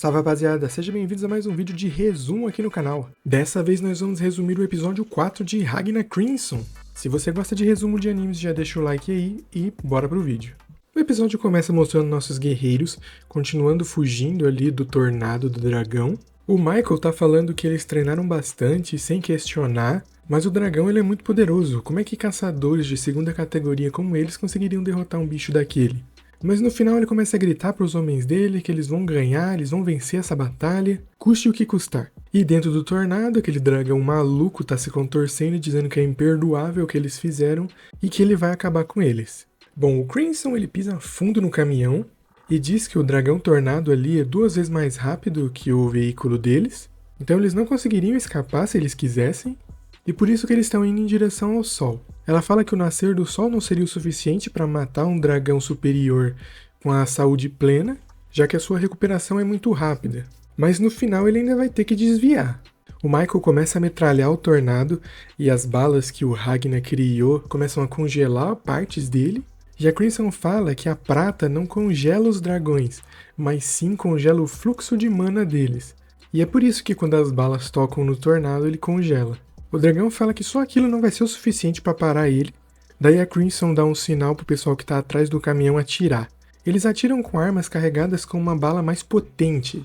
Salve rapaziada, sejam bem-vindos a mais um vídeo de resumo aqui no canal. Dessa vez nós vamos resumir o episódio 4 de Ragnar Crimson. Se você gosta de resumo de animes, já deixa o like aí e bora pro vídeo. O episódio começa mostrando nossos guerreiros continuando fugindo ali do tornado do dragão. O Michael tá falando que eles treinaram bastante sem questionar, mas o dragão ele é muito poderoso. Como é que caçadores de segunda categoria como eles conseguiriam derrotar um bicho daquele? Mas no final ele começa a gritar para os homens dele que eles vão ganhar, eles vão vencer essa batalha, custe o que custar. E dentro do tornado, aquele dragão maluco tá se contorcendo e dizendo que é imperdoável o que eles fizeram e que ele vai acabar com eles. Bom, o Crimson ele pisa fundo no caminhão e diz que o dragão tornado ali é 2 vezes mais rápido que o veículo deles, então eles não conseguiriam escapar se eles quisessem, e por isso que eles estão indo em direção ao sol. Ela fala que o nascer do sol não seria o suficiente para matar um dragão superior com a saúde plena, já que a sua recuperação é muito rápida. Mas no final ele ainda vai ter que desviar. O Michael começa a metralhar o tornado e as balas que o Ragnar criou começam a congelar partes dele. E a Crimson fala que a prata não congela os dragões, mas sim congela o fluxo de mana deles. E é por isso que quando as balas tocam no tornado ele congela. O dragão fala que só aquilo não vai ser o suficiente para parar ele. Daí a Crimson dá um sinal pro pessoal que tá atrás do caminhão atirar. Eles atiram com armas carregadas com uma bala mais potente,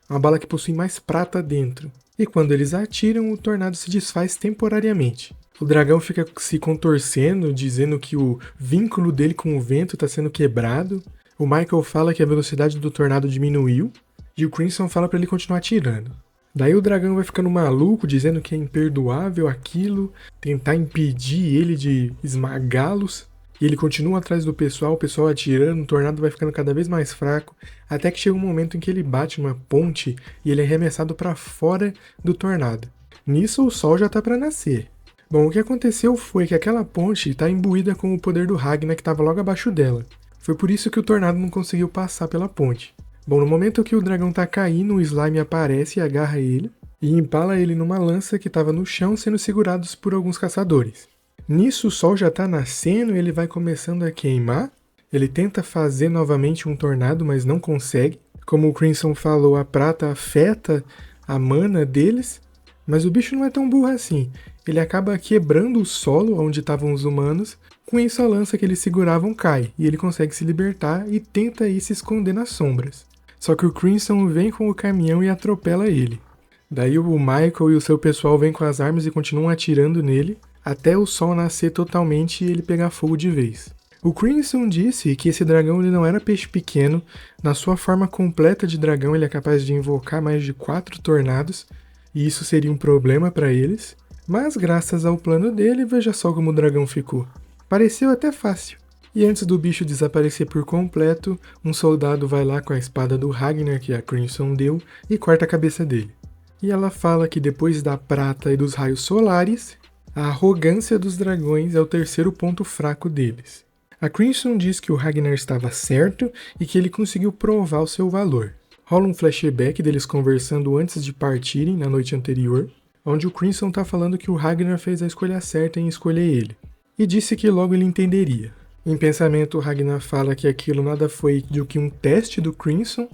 uma bala que possui mais prata dentro. E quando eles atiram, o tornado se desfaz temporariamente. O dragão fica se contorcendo, dizendo que o vínculo dele com o vento está sendo quebrado. O Michael fala que a velocidade do tornado diminuiu. E o Crimson fala para ele continuar atirando. Daí o dragão vai ficando maluco, dizendo que é imperdoável aquilo, tentar impedir ele de esmagá-los. E ele continua atrás do pessoal, o pessoal atirando, o tornado vai ficando cada vez mais fraco, até que chega um momento em que ele bate numa ponte e ele é arremessado para fora do tornado. Nisso o sol já está para nascer. Bom, o que aconteceu foi que aquela ponte está imbuída com o poder do Ragnar que estava logo abaixo dela. Foi por isso que o tornado não conseguiu passar pela ponte. Bom, no momento que o dragão tá caindo, o slime aparece e agarra ele, e empala ele numa lança que estava no chão sendo segurados por alguns caçadores. Nisso o sol já tá nascendo e ele vai começando a queimar. Ele tenta fazer novamente um tornado, mas não consegue. Como o Crimson falou, a prata afeta a mana deles, mas o bicho não é tão burro assim. Ele acaba quebrando o solo onde estavam os humanos, com isso a lança que eles seguravam cai, e ele consegue se libertar e tenta ir se esconder nas sombras. Só que o Crimson vem com o caminhão e atropela ele. Daí o Michael e o seu pessoal vêm com as armas e continuam atirando nele, até o sol nascer totalmente e ele pegar fogo de vez. O Crimson disse que esse dragão ele não era peixe pequeno, na sua forma completa de dragão ele é capaz de invocar mais de 4 tornados, e isso seria um problema para eles, mas graças ao plano dele, veja só como o dragão ficou. Pareceu até fácil. E antes do bicho desaparecer por completo, um soldado vai lá com a espada do Ragnar que a Crimson deu e corta a cabeça dele. E ela fala que depois da prata e dos raios solares, a arrogância dos dragões é o terceiro ponto fraco deles. A Crimson diz que o Ragnar estava certo e que ele conseguiu provar o seu valor. Rola um flashback deles conversando antes de partirem na noite anterior, onde o Crimson está falando que o Ragnar fez a escolha certa em escolher ele, e disse que logo ele entenderia. Em pensamento, o Ragnar fala que aquilo nada foi do que um teste do Crimson,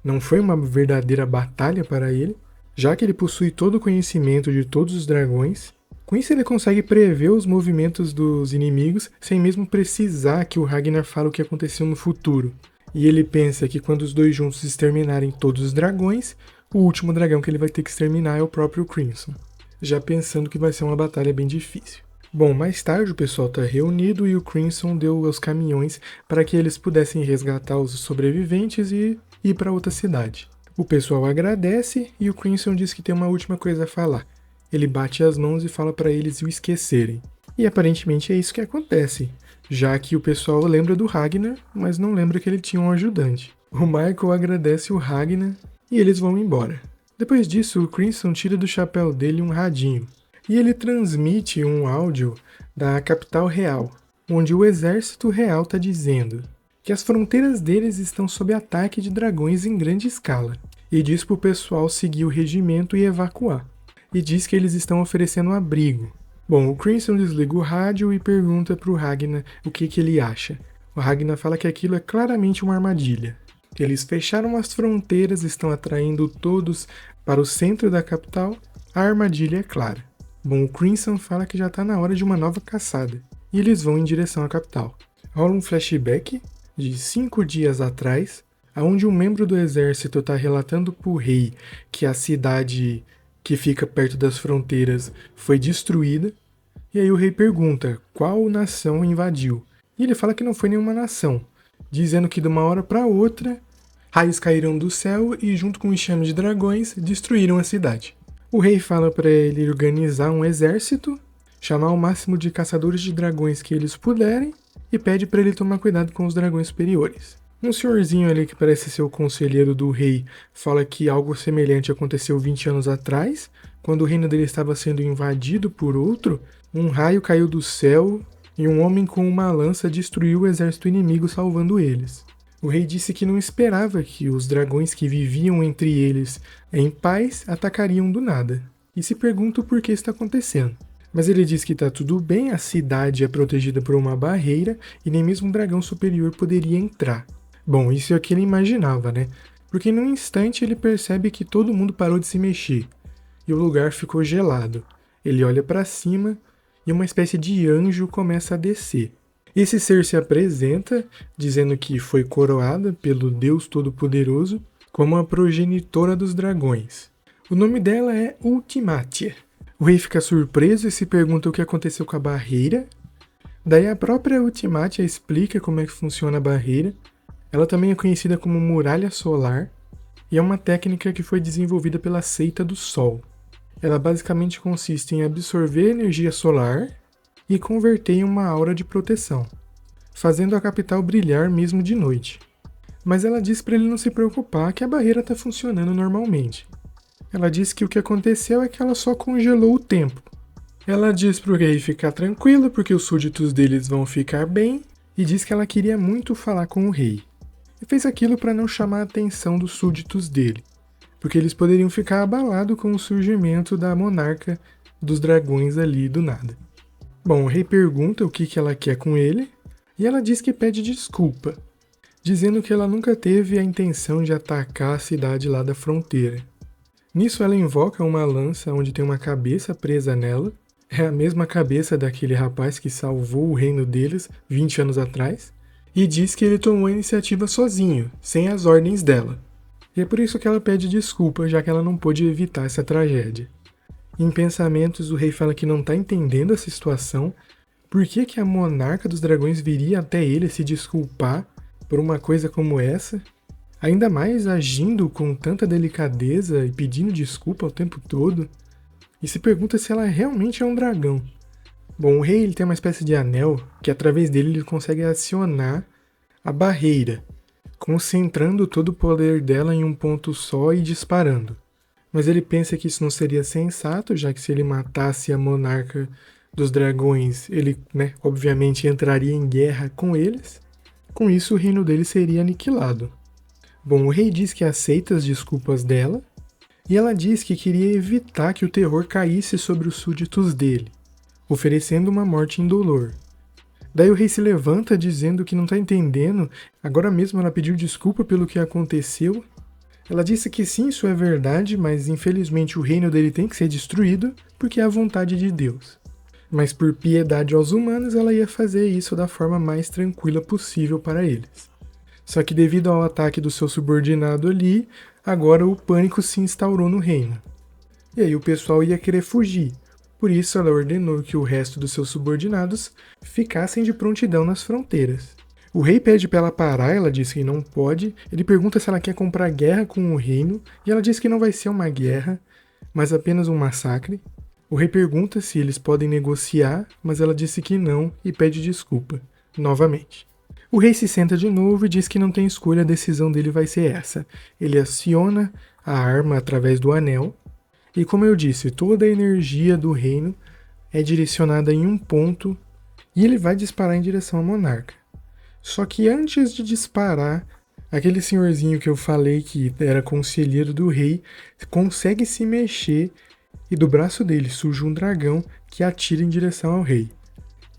não foi uma verdadeira batalha para ele, já que ele possui todo o conhecimento de todos os dragões. Com isso ele consegue prever os movimentos dos inimigos sem mesmo precisar que o Ragnar fale o que aconteceu no futuro. E ele pensa que quando os dois juntos exterminarem todos os dragões, o último dragão que ele vai ter que exterminar é o próprio Crimson, já pensando que vai ser uma batalha bem difícil. Bom, mais tarde o pessoal está reunido e o Crimson deu aos caminhões para que eles pudessem resgatar os sobreviventes e ir para outra cidade. O pessoal agradece e o Crimson diz que tem uma última coisa a falar. Ele bate as mãos e fala para eles o esquecerem. E aparentemente é isso que acontece, já que o pessoal lembra do Ragnar, mas não lembra que ele tinha um ajudante. O Michael agradece o Ragnar e eles vão embora. Depois disso, o Crimson tira do chapéu dele um radinho. E ele transmite um áudio da capital real, onde o exército real está dizendo que as fronteiras deles estão sob ataque de dragões em grande escala, e diz para o pessoal seguir o regimento e evacuar, e diz que eles estão oferecendo abrigo. Bom, o Crimson desliga o rádio e pergunta para o Ragnar o que ele acha. O Ragnar fala que aquilo é claramente uma armadilha, Eles fecharam as fronteiras, estão atraindo todos para o centro da capital. A armadilha é clara. Bom, o Crimson fala que já está na hora de uma nova caçada, e eles vão em direção à capital. Rola um flashback de 5 dias atrás, onde um membro do exército está relatando para o rei que a cidade que fica perto das fronteiras foi destruída, e aí o rei pergunta qual nação invadiu, e ele fala que não foi nenhuma nação, dizendo que de uma hora para outra, raios caíram do céu e junto com um enxame de dragões destruíram a cidade. O rei fala para ele organizar um exército, chamar o máximo de caçadores de dragões que eles puderem e pede para ele tomar cuidado com os dragões superiores. Um senhorzinho ali que parece ser o conselheiro do rei fala que algo semelhante aconteceu 20 anos atrás, quando o reino dele estava sendo invadido por outro, um raio caiu do céu e um homem com uma lança destruiu o exército inimigo salvando eles. O rei disse que não esperava que os dragões que viviam entre eles em paz atacariam do nada, e se pergunta o porquê isso está acontecendo. Mas ele diz que está tudo bem, a cidade é protegida por uma barreira e nem mesmo um dragão superior poderia entrar. Bom, isso é o que ele imaginava, né? Porque num instante ele percebe que todo mundo parou de se mexer e o lugar ficou gelado. Ele olha para cima e uma espécie de anjo começa a descer. Esse ser se apresenta, dizendo que foi coroada pelo Deus Todo-Poderoso como a progenitora dos dragões. O nome dela é Ultimatia. O rei fica surpreso e se pergunta o que aconteceu com a barreira. Daí a própria Ultimatia explica como é que funciona a barreira. Ela também é conhecida como muralha solar e é uma técnica que foi desenvolvida pela seita do Sol. Ela basicamente consiste em absorver energia solar e converter em uma aura de proteção, fazendo a capital brilhar mesmo de noite. Mas ela diz para ele não se preocupar que a barreira está funcionando normalmente. Ela diz que o que aconteceu é que ela só congelou o tempo. Ela diz para o rei ficar tranquilo porque os súditos deles vão ficar bem e diz que ela queria muito falar com o rei. E fez aquilo para não chamar a atenção dos súditos dele, porque eles poderiam ficar abalados com o surgimento da monarca dos dragões ali do nada. Bom, o rei pergunta o que ela quer com ele, e ela diz que pede desculpa, dizendo que ela nunca teve a intenção de atacar a cidade lá da fronteira. Nisso ela invoca uma lança onde tem uma cabeça presa nela, é a mesma cabeça daquele rapaz que salvou o reino deles 20 anos atrás, e diz que ele tomou a iniciativa sozinho, sem as ordens dela. E é por isso que ela pede desculpa, já que ela não pôde evitar essa tragédia. Em pensamentos, o rei fala que não está entendendo essa situação, por que a monarca dos dragões viria até ele se desculpar por uma coisa como essa, ainda mais agindo com tanta delicadeza e pedindo desculpa o tempo todo, e se pergunta se ela realmente é um dragão. Bom, o rei ele tem uma espécie de anel que através dele ele consegue acionar a barreira, concentrando todo o poder dela em um ponto só e disparando. Mas ele pensa que isso não seria sensato, já que se ele matasse a monarca dos dragões, ele, obviamente entraria em guerra com eles. Com isso, o reino dele seria aniquilado. Bom, o rei diz que aceita as desculpas dela, e ela diz que queria evitar que o terror caísse sobre os súditos dele, oferecendo uma morte indolor. Daí o rei se levanta dizendo que não está entendendo, agora mesmo ela pediu desculpa pelo que aconteceu. Ela disse que sim, isso é verdade, mas infelizmente o reino dele tem que ser destruído porque é a vontade de Deus. Mas por piedade aos humanos, ela ia fazer isso da forma mais tranquila possível para eles. Só que devido ao ataque do seu subordinado ali, agora o pânico se instaurou no reino. E aí o pessoal ia querer fugir. Por isso ela ordenou que o resto dos seus subordinados ficassem de prontidão nas fronteiras. O rei pede para ela parar, ela diz que não pode, ele pergunta se ela quer comprar guerra com o reino, e ela diz que não vai ser uma guerra, mas apenas um massacre. O rei pergunta se eles podem negociar, mas ela disse que não e pede desculpa, novamente. O rei se senta de novo e diz que não tem escolha, a decisão dele vai ser essa. Ele aciona a arma através do anel, e como eu disse, toda a energia do reino é direcionada em um ponto, e ele vai disparar em direção à monarca. Só que antes de disparar, aquele senhorzinho que eu falei que era conselheiro do rei consegue se mexer e do braço dele surge um dragão que atira em direção ao rei.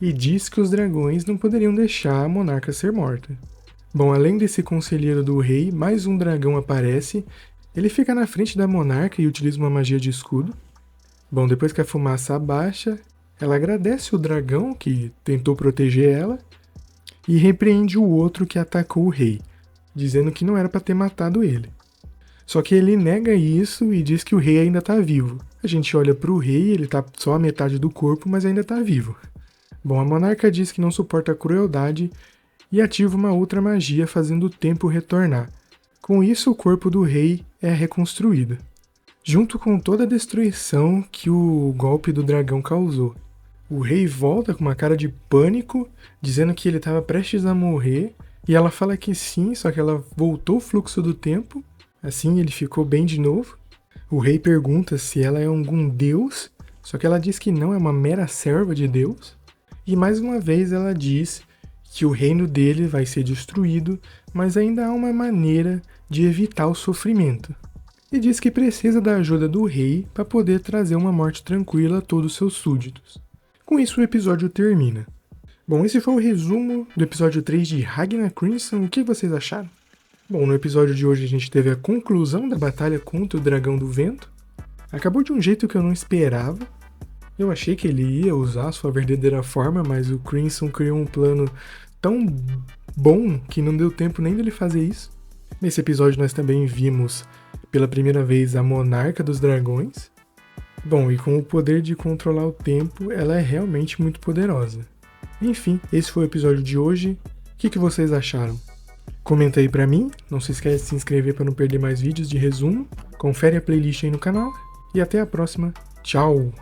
E diz que os dragões não poderiam deixar a monarca ser morta. Bom, além desse conselheiro do rei, mais um dragão aparece. Ele fica na frente da monarca e utiliza uma magia de escudo. Bom, depois que a fumaça abaixa, ela agradece o dragão que tentou proteger ela e repreende o outro que atacou o rei, dizendo que não era para ter matado ele. Só que ele nega isso e diz que o rei ainda tá vivo. A gente olha pro rei, ele tá só a metade do corpo, mas ainda tá vivo. Bom, a monarca diz que não suporta a crueldade e ativa uma outra magia fazendo o tempo retornar. Com isso, o corpo do rei é reconstruído, junto com toda a destruição que o golpe do dragão causou. O rei volta com uma cara de pânico, dizendo que ele estava prestes a morrer, e ela fala que sim, só que ela voltou o fluxo do tempo. Assim ele ficou bem de novo. O rei pergunta se ela é algum deus, só que ela diz que não, é uma mera serva de Deus. E mais uma vez ela diz que o reino dele vai ser destruído, mas ainda há uma maneira de evitar o sofrimento. E diz que precisa da ajuda do rei para poder trazer uma morte tranquila a todos os seus súditos. Com isso o episódio termina. Bom, esse foi o resumo do episódio 3 de Ragnar Crimson. O que vocês acharam? Bom, no episódio de hoje a gente teve a conclusão da batalha contra o Dragão do Vento. Acabou de um jeito que eu não esperava. Eu achei que ele ia usar a sua verdadeira forma, mas o Crimson criou um plano tão bom que não deu tempo nem dele fazer isso. Nesse episódio nós também vimos pela primeira vez a Monarca dos Dragões. Bom, e com o poder de controlar o tempo, ela é realmente muito poderosa. Enfim, esse foi o episódio de hoje. O que vocês acharam? Comenta aí pra mim, não se esquece de se inscrever para não perder mais vídeos de resumo, confere a playlist aí no canal e até a próxima. Tchau!